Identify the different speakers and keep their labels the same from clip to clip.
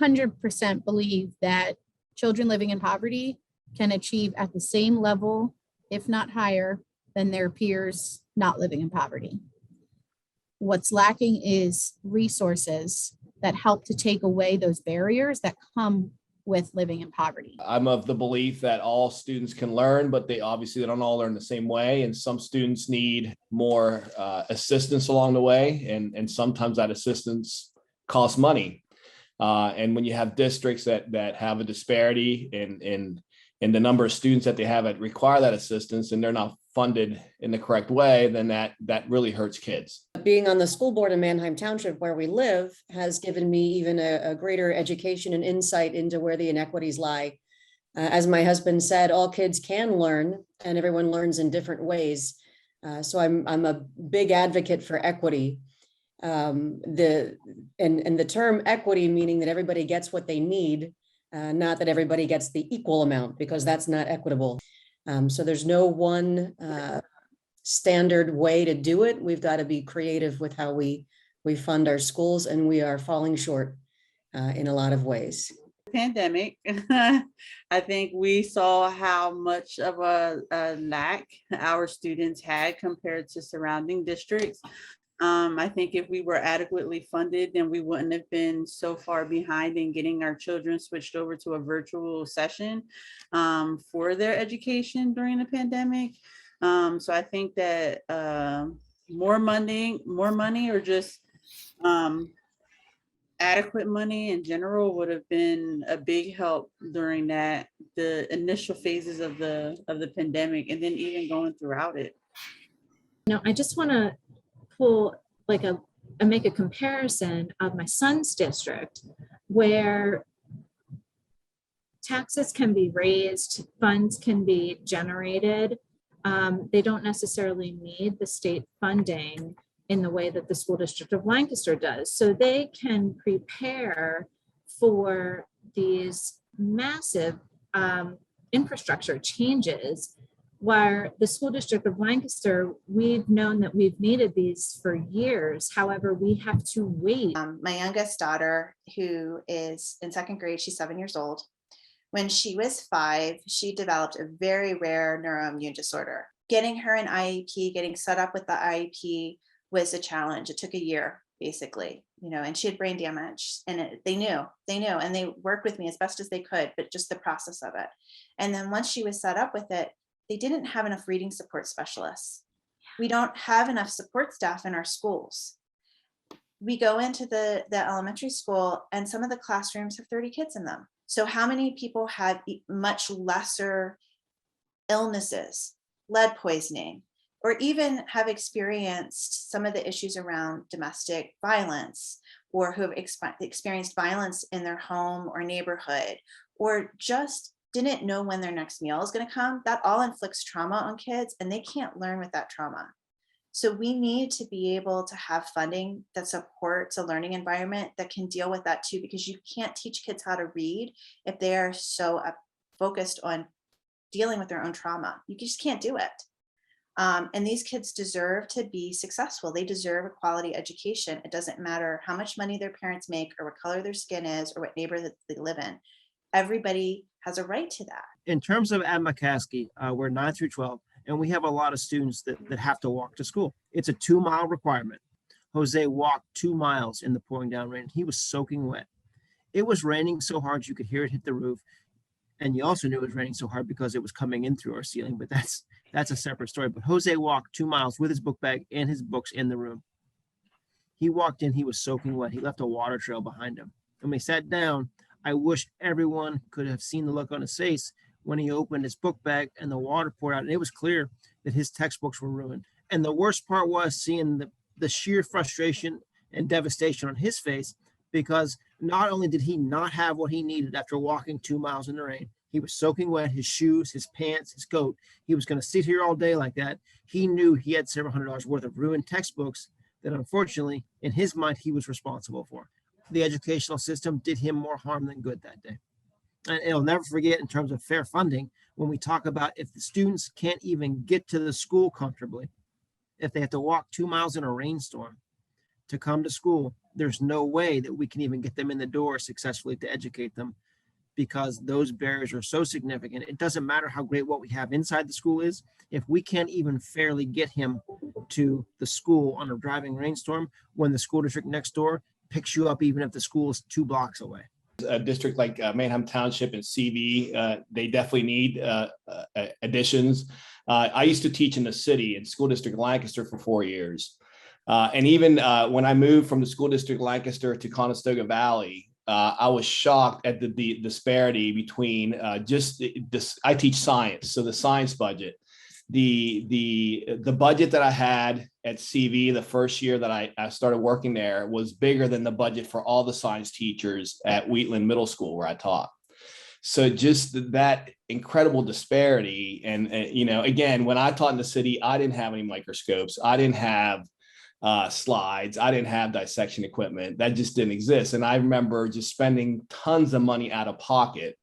Speaker 1: 100% believe that children living in poverty can achieve at the same level, if not higher, than their peers not living in poverty. What's lacking is resources that help to take away those barriers that come with living in poverty.
Speaker 2: I'm of the belief that all students can learn, but they don't all learn the same way. And some students need more assistance along the way. And sometimes that assistance costs money. And when you have districts that have a disparity in the number of students that they have that require that assistance, and they're not funded in the correct way, then that really hurts kids.
Speaker 3: Being on the school board in Manheim Township, where we live, has given me even a greater education and insight into where the inequities lie. As my husband said, all kids can learn, and everyone learns in different ways. So I'm a big advocate for equity. The term equity meaning that everybody gets what they need, not that everybody gets the equal amount, because that's not equitable. So there's no one standard way to do it. We've got to be creative with how we fund our schools, and we are falling short in a lot of ways.
Speaker 4: Pandemic, I think we saw how much of a lack our students had compared to surrounding districts. I think if we were adequately funded, then we wouldn't have been so far behind in getting our children switched over to a virtual session for their education during the pandemic. So I think that more money or just adequate money in general would have been a big help during the initial phases of the pandemic, and then even going throughout it.
Speaker 5: I just want to make a comparison of my son's district, where taxes can be raised, funds can be generated. They don't necessarily need the state funding in the way that the school district of Lancaster does. So they can prepare for these massive infrastructure changes, where the school district of Lancaster, we've known that we've needed these for years. However, we have to wait.
Speaker 6: My youngest daughter, who is in second grade, she's 7 years old. When she was 5, she developed a very rare neuroimmune disorder. Getting her an IEP, getting set up with the IEP was a challenge. It took a year, basically, and she had brain damage, and they knew, and they worked with me as best as they could, but just the process of it. And then once she was set up with it, they didn't have enough reading support specialists. We don't have enough support staff in our schools. We go into the elementary school, and some of the classrooms have 30 kids in them. So how many people have much lesser illnesses, lead poisoning, or even have experienced some of the issues around domestic violence, or who have experienced violence in their home or neighborhood, or just didn't know when their next meal is going to come? That all inflicts trauma on kids, and they can't learn with that trauma. So we need to be able to have funding that supports a learning environment that can deal with that too, because you can't teach kids how to read if they are so focused on dealing with their own trauma. You just can't do it. And these kids deserve to be successful. They deserve a quality education. It doesn't matter how much money their parents make, or what color their skin is, or what neighborhood they live in. Everybody has a right to that.
Speaker 7: In terms of at McCaskey, we're 9 through 12, and we have a lot of students that have to walk to school. It's a 2-mile requirement. Jose walked 2 miles in the pouring down rain. He was soaking wet. It was raining so hard you could hear it hit the roof. And you also knew it was raining so hard because it was coming in through our ceiling, but that's a separate story. But Jose walked 2 miles with his book bag and his books in the room. He walked in, he was soaking wet. He left a water trail behind him. And when he sat down, I wish everyone could have seen the look on his face when he opened his book bag and the water poured out. And it was clear that his textbooks were ruined. And the worst part was seeing the sheer frustration and devastation on his face, because not only did he not have what he needed after walking 2 miles in the rain, he was soaking wet, his shoes, his pants, his coat. He was going to sit here all day like that. He knew he had several $100s worth of ruined textbooks that unfortunately, in his mind, he was responsible for. The educational system did him more harm than good that day. And I'll never forget, in terms of fair funding, when we talk about if the students can't even get to the school comfortably, if they have to walk 2 miles in a rainstorm to come to school, there's no way that we can even get them in the door successfully to educate them, because those barriers are so significant. It doesn't matter how great what we have inside the school is. If we can't even fairly get him to the school on a driving rainstorm, when the school district next door picks you up, even if the school is 2 blocks away.
Speaker 2: A district like Manheim Township and CV, they definitely need additions. I used to teach in the city in school district Lancaster for 4 years. And even when I moved from the school district Lancaster to Conestoga Valley, I was shocked at the disparity between just this. I teach science, so the science budget, the budget that I had at CV the first year that I started working there was bigger than the budget for all the science teachers at Wheatland Middle School where I taught. So just that incredible disparity. And again, when I taught in the city, I didn't have any microscopes. I didn't have slides. I didn't have dissection equipment. That just didn't exist. And I remember just spending tons of money out of pocket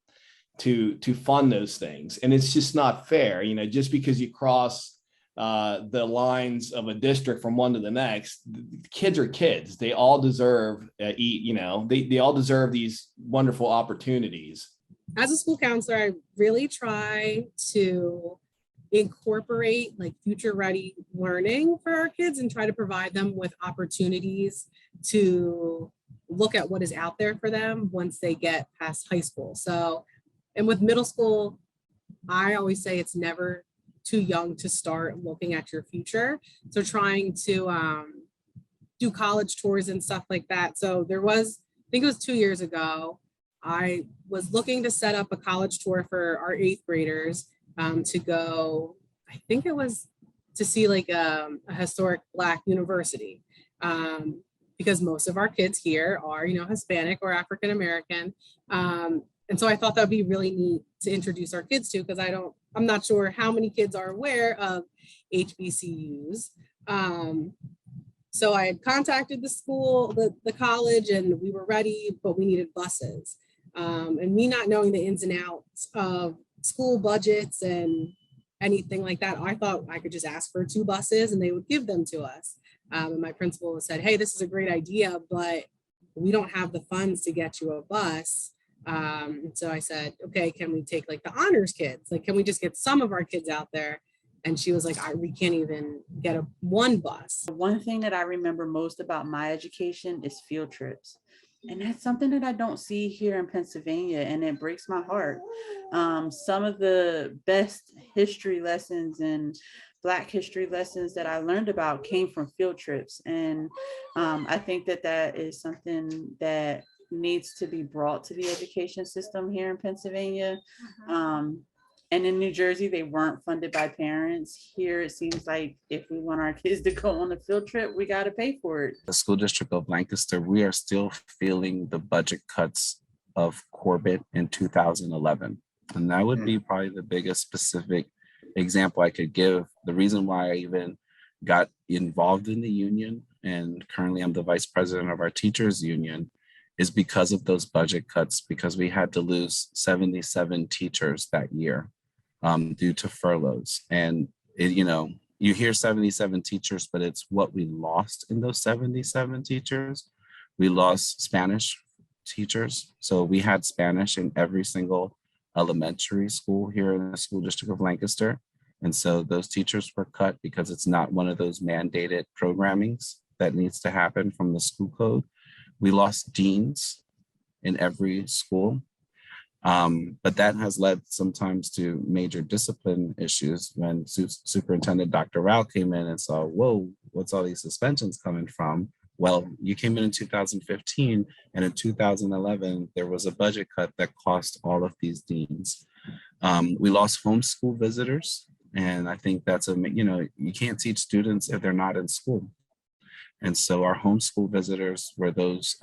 Speaker 2: to fund those things. And it's just not fair. Just because you cross the lines of a district from one to the next, kids are kids. They all deserve they all deserve these wonderful opportunities.
Speaker 8: As a school counselor, I really try to incorporate like future ready learning for our kids and try to provide them with opportunities to look at what is out there for them once they get past high school. So, and with middle school, I always say it's never too young to start looking at your future. So trying to do college tours and stuff like that. So there was, I think it was 2 years ago, I was looking to set up a college tour for our 8th graders to go, I think it was to see like a historic Black university, because most of our kids here are, Hispanic or African American. And so I thought that would be really neat to introduce our kids to, because I'm not sure how many kids are aware of HBCUs. So I had contacted the school, the college, and we were ready, but we needed buses. And me not knowing the ins and outs of school budgets and anything like that, I thought I could just ask for 2 buses and they would give them to us. And my principal said, hey, this is a great idea, but we don't have the funds to get you a bus. So I said, okay, can we take like the honors kids? Like, can we just get some of our kids out there? And she was like, we can't even get one bus.
Speaker 4: One thing that I remember most about my education is field trips. And that's something that I don't see here in Pennsylvania, and it breaks my heart. Some of the best history lessons and Black history lessons that I learned about came from field trips. And I think that is something that needs to be brought to the education system here in Pennsylvania. And in New Jersey, they weren't funded by parents. Here, it seems like if we want our kids to go on a field trip, we got to pay for it.
Speaker 9: The school district of Lancaster, we are still feeling the budget cuts of Corbett in 2011. And that would be probably the biggest specific example I could give. The reason why I even got involved in the union, and currently I'm the vice president of our teachers union, is because of those budget cuts, because we had to lose 77 teachers that year due to furloughs. And you hear 77 teachers, but it's what we lost in those 77 teachers. We lost Spanish teachers. So we had Spanish in every single elementary school here in the school district of Lancaster. And so those teachers were cut because it's not one of those mandated programmings that needs to happen from the school code. We lost deans in every school. But that has led sometimes to major discipline issues. When Superintendent Dr. Rao came in and saw, whoa, what's all these suspensions coming from? Well, you came in 2015, and in 2011, there was a budget cut that cost all of these deans. We lost homeschool visitors. And I think that's you can't teach students if they're not in school. And so our homeschool visitors were those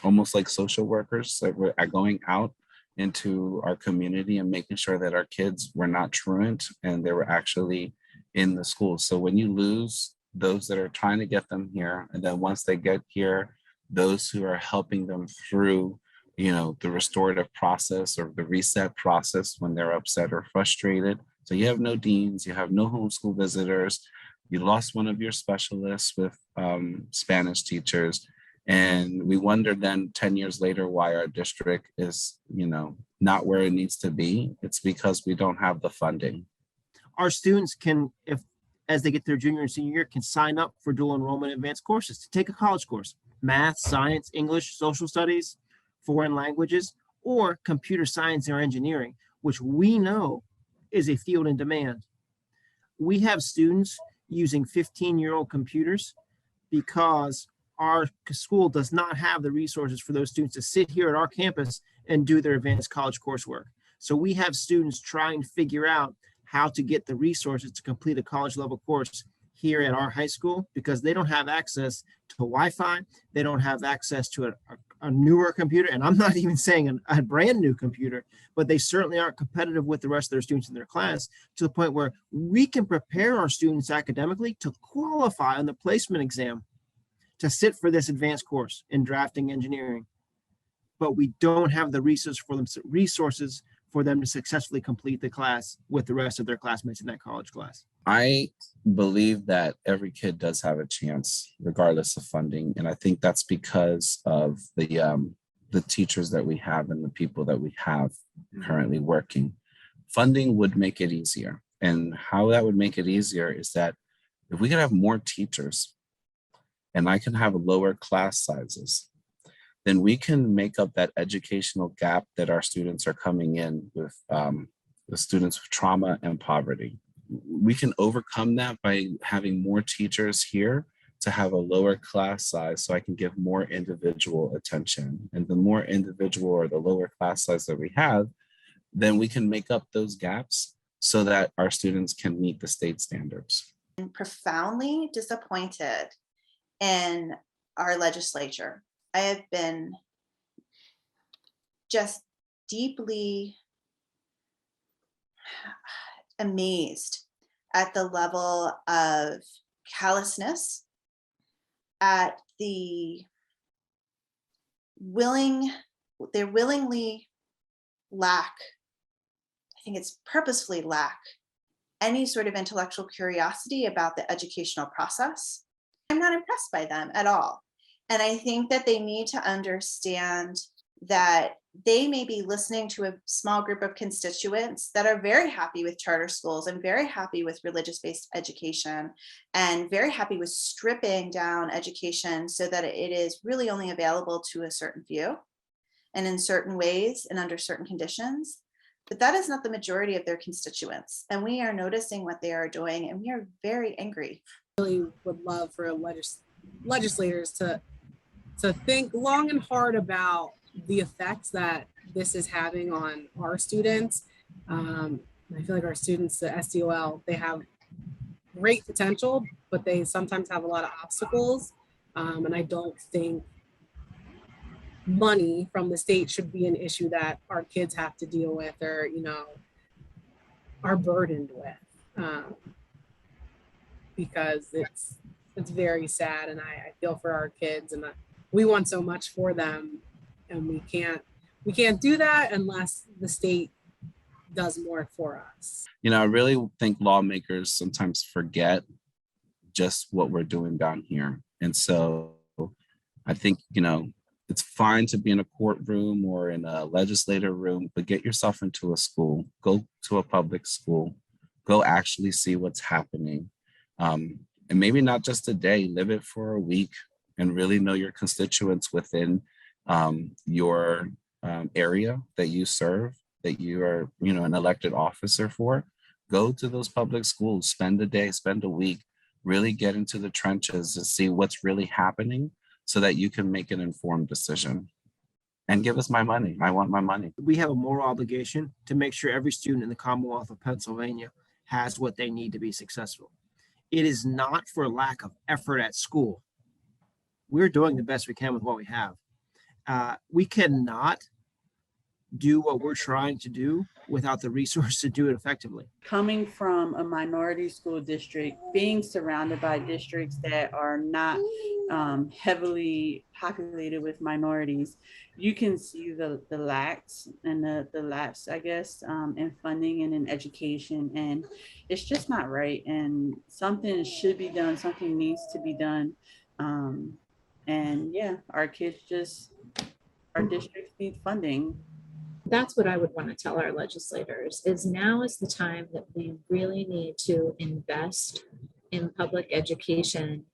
Speaker 9: almost like social workers that were going out into our community and making sure that our kids were not truant and they were actually in the school. So when you lose those that are trying to get them here, and then once they get here, those who are helping them through, the restorative process or the reset process when they're upset or frustrated. So you have no deans, you have no homeschool visitors, you lost one of your specialists with Spanish teachers, And we wonder then 10 years later why our district is, not where it needs to be. It's because we don't have the funding.
Speaker 7: Our students can, if as they get their junior and senior year, can sign up for dual enrollment advanced courses to take a college course, math, science, English, social studies, foreign languages, or computer science or engineering, which we know is a field in demand. We have students using 15-year-old computers because our school does not have the resources for those students to sit here at our campus and do their advanced college coursework. So we have students trying to figure out how to get the resources to complete a college level course here at our high school because they don't have access to Wi-Fi. They don't have access to a newer computer. And I'm not even saying a brand new computer, but they certainly aren't competitive with the rest of their students in their class to the point where we can prepare our students academically to qualify on the placement exam to sit for this advanced course in drafting engineering. But we don't have the resources for them to successfully complete the class with the rest of their classmates in that college class.
Speaker 9: I believe that every kid does have a chance, regardless of funding. And I think that's because of the teachers that we have and the people that we have currently working. Funding would make it easier. And how that would make it easier is that if we could have more teachers and I can have lower class sizes, then we can make up that educational gap that our students are coming in with the students with trauma and poverty. We can overcome that by having more teachers here to have a lower class size so I can give more individual attention. And the more individual or the lower class size that we have, then we can make up those gaps so that our students can meet the state standards.
Speaker 6: I'm profoundly disappointed in our legislature. I have been just deeply amazed at the level of callousness, at they willingly lack, I think it's purposefully lack, any sort of intellectual curiosity about the educational process. I'm not impressed by them at all. And I think that they need to understand that they may be listening to a small group of constituents that are very happy with charter schools and very happy with religious-based education and very happy with stripping down education so that it is really only available to a certain few and in certain ways and under certain conditions. But that is not the majority of their constituents. And we are noticing what they are doing and we are very angry.
Speaker 8: Really would love for legislators to think long and hard about the effects that this is having on our students. I feel like our students, the SDOL, they have great potential, but they sometimes have a lot of obstacles. And I don't think money from the state should be an issue that our kids have to deal with or, are burdened with. Because it's very sad, and I feel for our kids, and we want so much for them, and we can't do that unless the state does more for us.
Speaker 9: I really think lawmakers sometimes forget just what we're doing down here. And so I think, it's fine to be in a courtroom or in a legislative room, but get yourself into a school, go to a public school, go actually see what's happening. And maybe not just a day, live it for a week and really know your constituents within your area that you serve, that you are, an elected officer for. Go to those public schools, spend a day, spend a week, really get into the trenches to see what's really happening so that you can make an informed decision. And give us my money. I want my money.
Speaker 7: We have a moral obligation to make sure every student in the Commonwealth of Pennsylvania has what they need to be successful. It is not for lack of effort at school. We're doing the best we can with what we have. We cannot do what we're trying to do without the resource to do it effectively.
Speaker 4: Coming from a minority school district, being surrounded by districts that are not heavily populated with minorities, you can see the lacks and the lapse, I guess, in funding and in education. And it's just not right. And something should be done. Something needs to be done And yeah, our districts need funding.
Speaker 5: That's what I would want to tell our legislators is now is the time that we really need to invest in public education,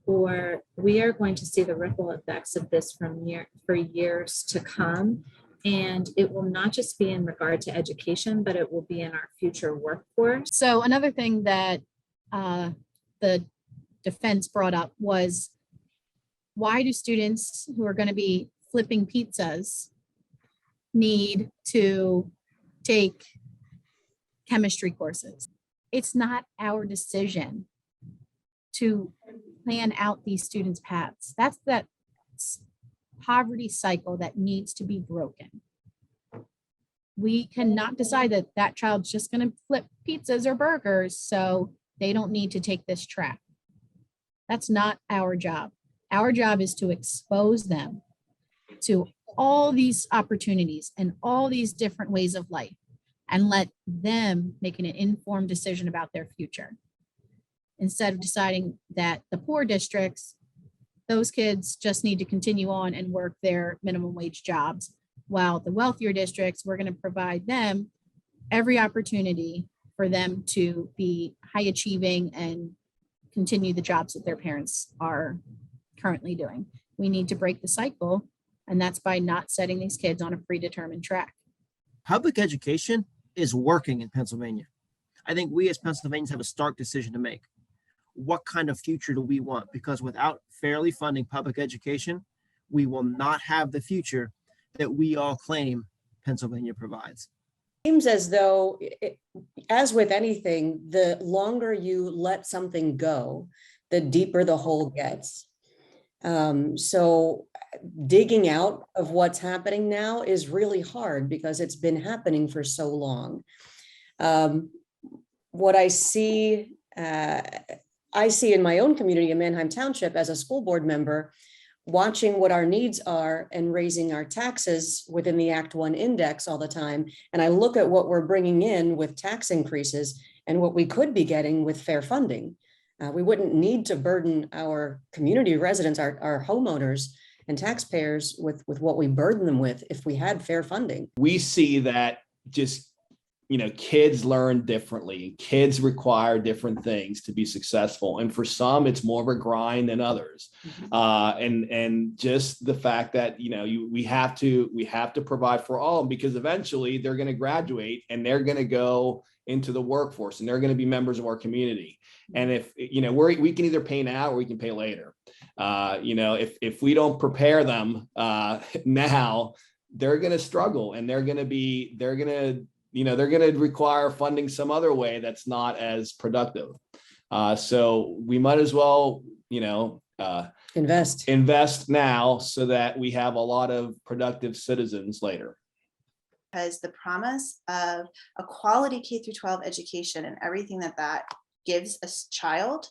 Speaker 5: or we are going to see the ripple effects of this for years to come. And it will not just be in regard to education, but it will be in our future workforce.
Speaker 1: So another thing that the defense brought up was, why do students who are going to be flipping pizzas need to take chemistry courses? It's not our decision to plan out these students' paths. That's that poverty cycle that needs to be broken. We cannot decide that that child's just going to flip pizzas or burgers, so they don't need to take this track. That's not our job. Our job is to expose them to all these opportunities and all these different ways of life and let them make an informed decision about their future. Instead of deciding that the poor districts, those kids just need to continue on and work their minimum wage jobs, while the wealthier districts, we're going to provide them every opportunity for them to be high achieving and continue the jobs that their parents are currently doing. We need to break the cycle, and that's by not setting these kids on a predetermined track.
Speaker 7: Public education is working in Pennsylvania. I think we as Pennsylvanians have a stark decision to make. What kind of future do we want? Because without fairly funding public education, we will not have the future that we all claim Pennsylvania provides.
Speaker 3: Seems as though, as with anything, the longer you let something go, the deeper the hole gets. So digging out of what's happening now is really hard because it's been happening for so long. What I see in my own community in Manheim Township as a school board member, watching what our needs are and raising our taxes within the Act 1 index all the time. And I look at what we're bringing in with tax increases and what we could be getting with fair funding. We wouldn't need to burden our community residents, our homeowners and taxpayers with what we burden them with if we had fair funding.
Speaker 2: We see that just, kids learn differently. Kids require different things to be successful. And for some, it's more of a grind than others. And just the fact that, we have to provide for all, because eventually they're going to graduate and they're going to go into the workforce and they're going to be members of our community. And if, we can either pay now or we can pay later. If we don't prepare them now, they're going to struggle and they're going to require funding some other way that's not as productive. So we might as well, invest now so that we have a lot of productive citizens later.
Speaker 6: Because the promise of a quality K-12 education and everything that gives a child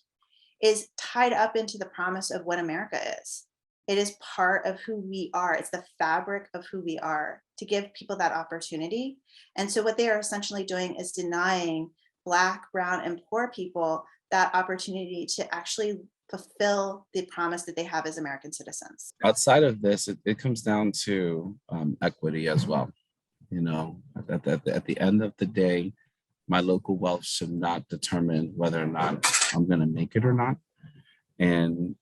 Speaker 6: is tied up into the promise of what America is. It is part of who we are. It's the fabric of who we are, to give people that opportunity. And so what they are essentially doing is denying Black, brown, and poor people that opportunity to actually fulfill the promise that they have as American citizens.
Speaker 9: Outside of this, it comes down to equity as well. At the end of the day, my local wealth should not determine whether or not I'm going to make it or not. And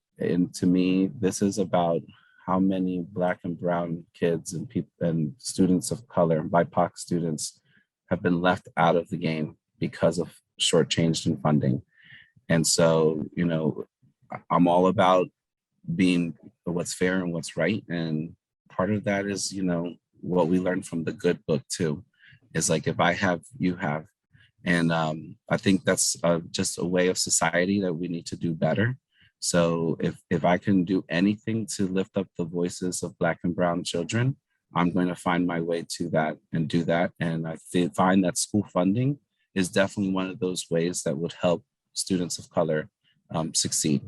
Speaker 9: to me, this is about how many Black and brown kids and people and students of color, BIPOC students, have been left out of the game because of shortchanged in funding. And so, I'm all about being what's fair and what's right. And part of that is, what we learned from the good book too, is like, if I have, you have. And I think that's just a way of society that we need to do better. So if I can do anything to lift up the voices of Black and brown children, I'm going to find my way to that and do that. And I find that school funding is definitely one of those ways that would help students of color succeed.